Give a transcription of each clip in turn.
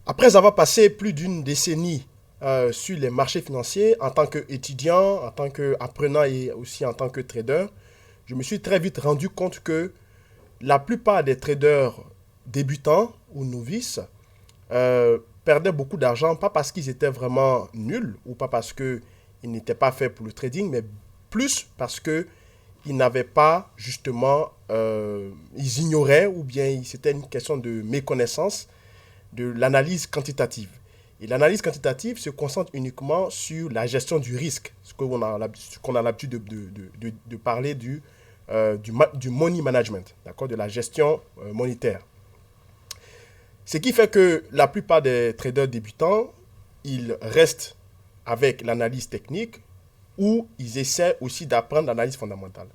Après avoir passé plus d'une décennie sur les marchés financiers en tant qu'étudiant, en tant qu'apprenant et aussi en tant que trader, je me suis très vite rendu compte que la plupart des traders débutants ou novices perdaient beaucoup d'argent, pas parce qu'ils étaient vraiment nuls ou pas parce qu'ils n'étaient pas faits pour le trading, mais plus parce qu'ils n'avaient pas justement, ils ignoraient ou bien c'était une question de méconnaissance de l'analyse quantitative. Et l'analyse quantitative se concentre uniquement sur la gestion du risque, ce qu'on a l'habitude de parler du money management, d'accord, de la gestion monétaire. Ce qui fait que la plupart des traders débutants, ils restent avec l'analyse technique ou ils essaient aussi d'apprendre l'analyse fondamentale.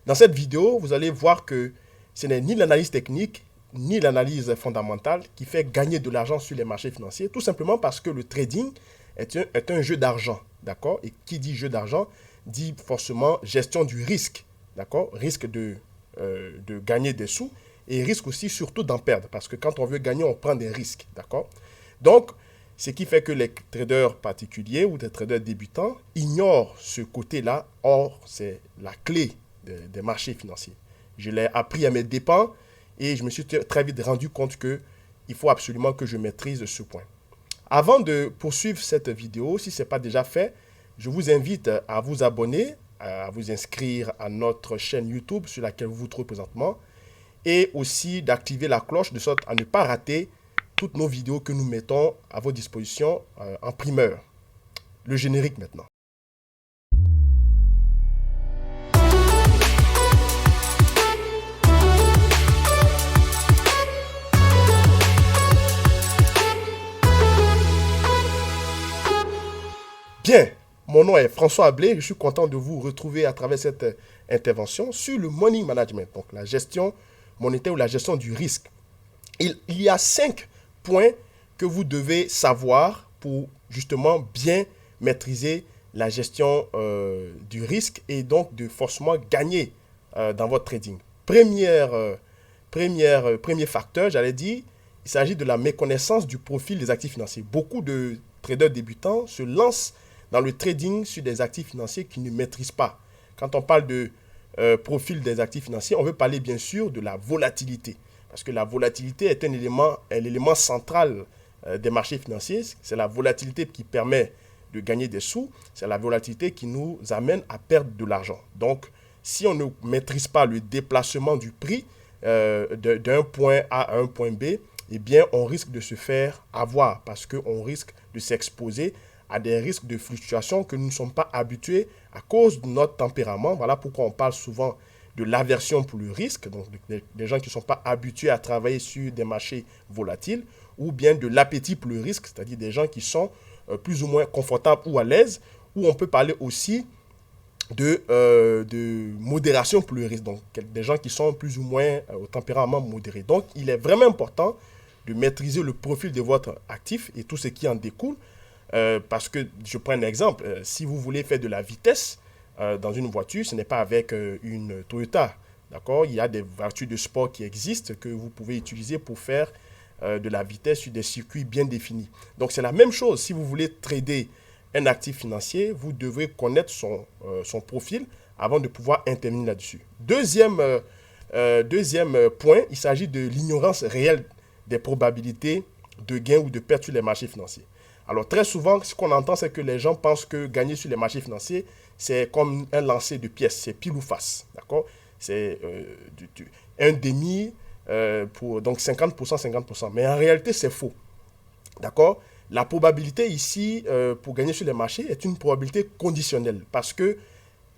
Dans cette vidéo, vous allez voir que ce n'est ni l'analyse technique ni l'analyse fondamentale qui fait gagner de l'argent sur les marchés financiers, tout simplement parce que le trading est un jeu d'argent, d'accord? Et qui dit jeu d'argent dit forcément gestion du risque, d'accord? Risque de gagner des sous et risque aussi surtout d'en perdre, parce que quand on veut gagner, on prend des risques, d'accord? Donc, ce qui fait que les traders particuliers ou des traders débutants ignorent ce côté-là. Or, c'est la clé des marchés financiers. Je l'ai appris à mes dépens et je me suis très vite rendu compte qu'il faut absolument que je maîtrise ce point. Avant de poursuivre cette vidéo, si ce n'est pas déjà fait, je vous invite à vous abonner, à vous inscrire à notre chaîne YouTube sur laquelle vous vous trouvez présentement et aussi d'activer la cloche de sorte à ne pas rater toutes nos vidéos que nous mettons à votre disposition en primeur. Le générique maintenant. Bien, mon nom est François Ablé. Je suis content de vous retrouver à travers cette intervention sur le money management, donc la gestion monétaire ou la gestion du risque. Il y a 5 points que vous devez savoir pour justement bien maîtriser la gestion du risque et donc de forcément gagner dans votre trading. Premier facteur, j'allais dire, il s'agit de la méconnaissance du profil des actifs financiers. Beaucoup de traders débutants se lancent dans le trading sur des actifs financiers qu'ils ne maîtrisent pas. Quand on parle de profil des actifs financiers, on veut parler bien sûr de la volatilité. Parce que la volatilité est l'élément central des marchés financiers. C'est la volatilité qui permet de gagner des sous. C'est la volatilité qui nous amène à perdre de l'argent. Donc, si on ne maîtrise pas le déplacement du prix d'un point A à un point B, eh bien, on risque de se faire avoir parce qu'on risque de s'exposer à des risques de fluctuation que nous ne sommes pas habitués à cause de notre tempérament. Voilà pourquoi on parle souvent de l'aversion pour le risque, donc des gens qui ne sont pas habitués à travailler sur des marchés volatiles, ou bien de l'appétit pour le risque, c'est-à-dire des gens qui sont plus ou moins confortables ou à l'aise, ou on peut parler aussi de modération pour le risque, donc des gens qui sont plus ou moins au tempérament modéré. Donc, il est vraiment important de maîtriser le profil de votre actif et tout ce qui en découle, parce que, je prends un exemple, si vous voulez faire de la vitesse dans une voiture, ce n'est pas avec une Toyota, d'accord? Il y a des voitures de sport qui existent que vous pouvez utiliser pour faire de la vitesse sur des circuits bien définis. Donc, c'est la même chose. Si vous voulez trader un actif financier, vous devrez connaître son profil avant de pouvoir intervenir là-dessus. Deuxième point, il s'agit de l'ignorance réelle des probabilités de gain ou de perte sur les marchés financiers. Alors, très souvent, ce qu'on entend, c'est que les gens pensent que gagner sur les marchés financiers, c'est comme un lancer de pièces, c'est pile ou face, d'accord? C'est un demi, donc 50%, 50%. Mais en réalité, c'est faux, d'accord? La probabilité ici, pour gagner sur les marchés, est une probabilité conditionnelle, parce que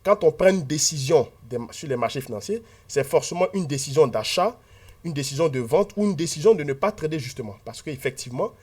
quand on prend une décision sur les marchés financiers, c'est forcément une décision d'achat, une décision de vente ou une décision de ne pas trader justement. Parce qu'effectivement,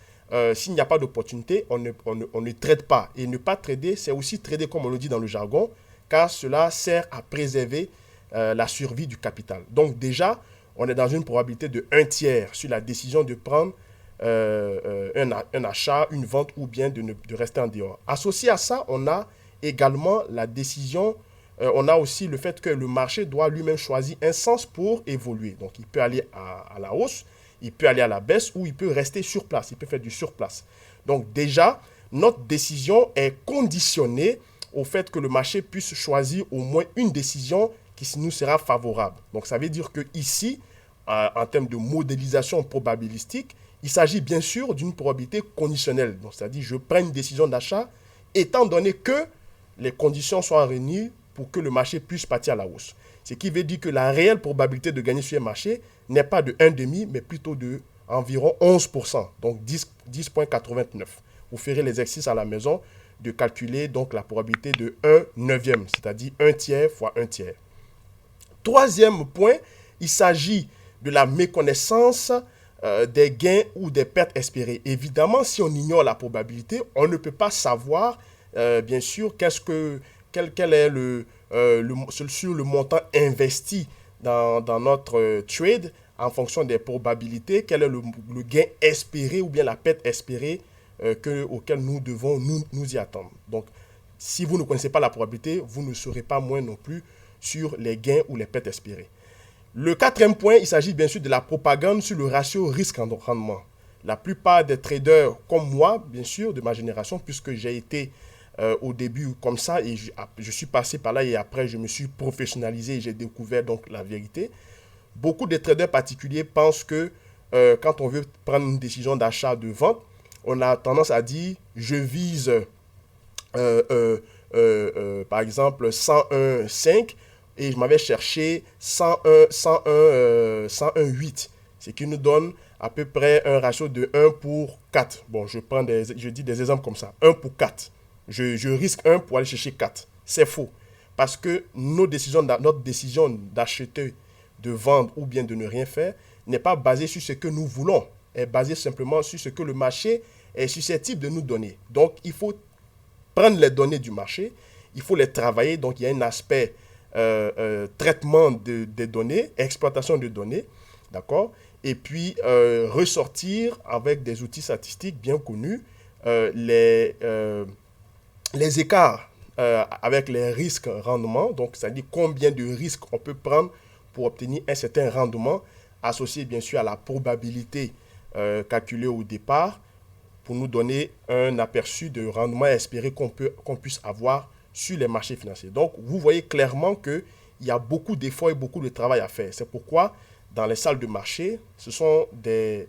s'il n'y a pas d'opportunité, on ne trade pas. Et ne pas trader, c'est aussi trader comme on le dit dans le jargon, car cela sert à préserver la survie du capital. Donc déjà, on est dans une probabilité de 1/3 sur la décision de prendre un achat, une vente ou bien de rester en dehors. Associé à ça, on a également la décision, on a aussi le fait que le marché doit lui-même choisir un sens pour évoluer. Donc il peut aller à la hausse, Il peut aller à la baisse ou il peut rester sur place, il peut faire du surplace. Donc déjà, notre décision est conditionnée au fait que le marché puisse choisir au moins une décision qui nous sera favorable. Donc ça veut dire que ici, en termes de modélisation probabilistique, il s'agit bien sûr d'une probabilité conditionnelle. Donc c'est-à-dire je prends une décision d'achat étant donné que les conditions soient réunies pour que le marché puisse partir à la hausse. Ce qui veut dire que la réelle probabilité de gagner sur le marché n'est pas de 1,5, mais plutôt de environ 11%, donc 10,89. Vous ferez l'exercice à la maison de calculer donc la probabilité de 1 neuvième, c'est-à-dire 1 tiers fois 1 tiers. Troisième point, il s'agit de la méconnaissance des gains ou des pertes espérées. Évidemment, si on ignore la probabilité, on ne peut pas savoir, bien sûr, quel est sur le montant investi dans notre trade en fonction des probabilités, quel est le gain espéré ou bien la perte espérée auquel nous devons nous y attendre. Donc, si vous ne connaissez pas la probabilité, vous ne saurez pas moins non plus sur les gains ou les pertes espérées. Le quatrième point, il s'agit bien sûr de la propagande sur le ratio risque-rendement. La plupart des traders comme moi, bien sûr, de ma génération, puisque j'ai été au début comme ça et je suis passé par là et après je me suis professionnalisé et j'ai découvert donc la vérité. Beaucoup de traders particuliers pensent que quand on veut prendre une décision d'achat, de vente, on a tendance à dire je vise par exemple 101,5 et je m'avais cherché 101,8, ce qui nous donne à peu près un ratio de 1 pour 4. Bon, je dis des exemples comme ça, 1 pour 4. Je risque 1 pour aller chercher 4. C'est faux. Parce que notre décision d'acheter, de vendre ou bien de ne rien faire n'est pas basée sur ce que nous voulons. Elle est basée simplement sur ce que le marché est susceptible de nous donner. Donc, il faut prendre les données du marché, il faut les travailler. Donc, il y a un aspect traitement des données, exploitation de données, d'accord? Et puis, ressortir avec des outils statistiques bien connus les écarts avec les risques rendements, donc c'est-à-dire combien de risques on peut prendre pour obtenir un certain rendement, associé bien sûr à la probabilité calculée au départ, pour nous donner un aperçu de rendement espéré qu'on puisse avoir sur les marchés financiers. Donc, vous voyez clairement qu'il y a beaucoup d'efforts et beaucoup de travail à faire. C'est pourquoi, dans les salles de marché, ce sont des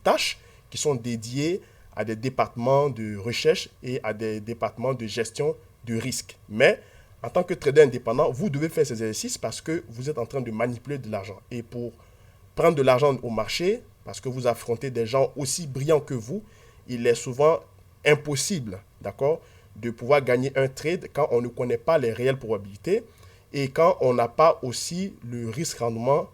tâches qui sont dédiées à des départements de recherche et à des départements de gestion de risque. Mais, en tant que trader indépendant, vous devez faire ces exercices parce que vous êtes en train de manipuler de l'argent. Et pour prendre de l'argent au marché, parce que vous affrontez des gens aussi brillants que vous, il est souvent impossible, d'accord, de pouvoir gagner un trade quand on ne connaît pas les réelles probabilités et quand on n'a pas aussi le risque-rendement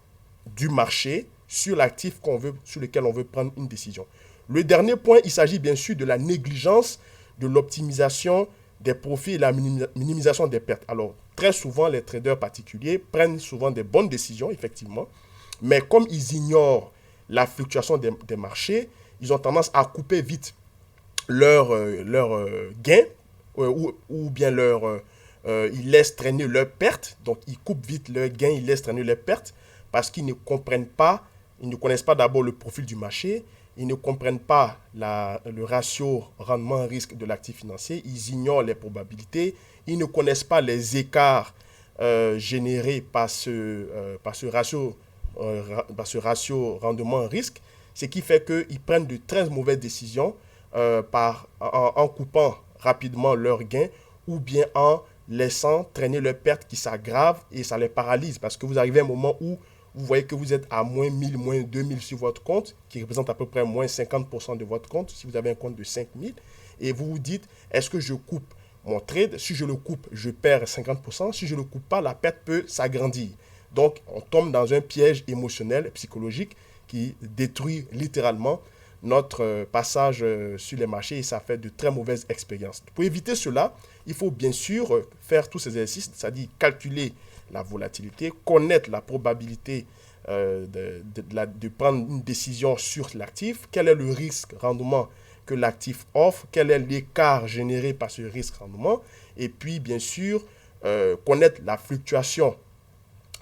du marché sur l'actif sur lequel on veut prendre une décision. Le dernier point, il s'agit bien sûr de la négligence de l'optimisation des profits et la minimisation des pertes. Alors, très souvent, les traders particuliers prennent souvent des bonnes décisions, effectivement, mais comme ils ignorent la fluctuation des marchés, ils ont tendance à couper vite leurs gains ou bien ils laissent traîner leurs pertes. Donc, ils coupent vite leurs gains, ils laissent traîner leurs pertes parce qu'ils ne comprennent pas, ils ne connaissent pas d'abord le profil du marché, ils ne comprennent pas le ratio rendement-risque de l'actif financier, ils ignorent les probabilités, ils ne connaissent pas les écarts générés par ce ratio rendement-risque, ce qui fait qu'ils prennent de très mauvaises décisions en coupant rapidement leurs gains ou bien en laissant traîner leurs pertes qui s'aggravent et ça les paralyse parce que vous arrivez à un moment où vous voyez que vous êtes à moins 1000, moins 2000 sur votre compte, qui représente à peu près moins 50% de votre compte, si vous avez un compte de 5000, et vous vous dites, est-ce que je coupe mon trade? Si je le coupe, je perds 50%. Si je ne le coupe pas, la perte peut s'agrandir. Donc, on tombe dans un piège émotionnel, psychologique, qui détruit littéralement notre passage sur les marchés et ça fait de très mauvaises expériences. Pour éviter cela, il faut bien sûr faire tous ces exercices, c'est-à-dire calculer la volatilité, connaître la probabilité de prendre une décision sur l'actif, quel est le risque-rendement que l'actif offre, quel est l'écart généré par ce risque-rendement, et puis bien sûr connaître la fluctuation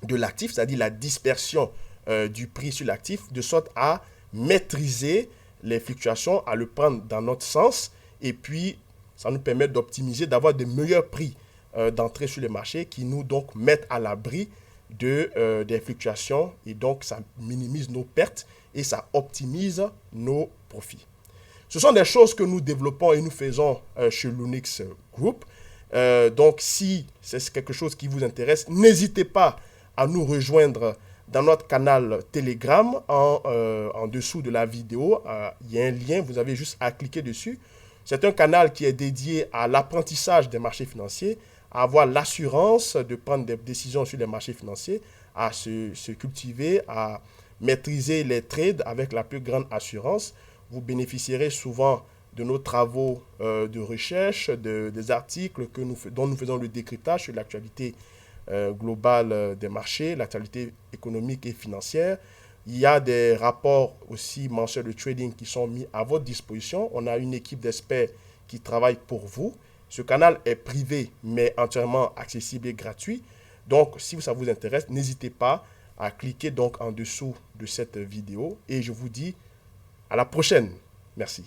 de l'actif, c'est-à-dire la dispersion du prix sur l'actif, de sorte à maîtriser les fluctuations, à le prendre dans notre sens, et puis ça nous permet d'optimiser, d'avoir de meilleurs prix d'entrée sur les marchés qui nous donc mettent à l'abri des fluctuations, et donc ça minimise nos pertes et ça optimise nos profits. Ce sont des choses que nous développons et nous faisons chez Lunix Group. Donc si c'est quelque chose qui vous intéresse, n'hésitez pas à nous rejoindre dans notre canal Telegram en dessous de la vidéo. Il y a un lien, vous avez juste à cliquer dessus. C'est un canal qui est dédié à l'apprentissage des marchés financiers, à avoir l'assurance de prendre des décisions sur les marchés financiers, à se cultiver, à maîtriser les trades avec la plus grande assurance. Vous bénéficierez souvent de nos travaux de recherche, des articles dont nous faisons le décryptage sur l'actualité globale des marchés, l'actualité économique et financière. Il y a des rapports aussi mensuels de trading qui sont mis à votre disposition. On a une équipe d'experts qui travaille pour vous. Ce canal est privé, mais entièrement accessible et gratuit. Donc, si ça vous intéresse, n'hésitez pas à cliquer donc en dessous de cette vidéo. Et je vous dis à la prochaine. Merci.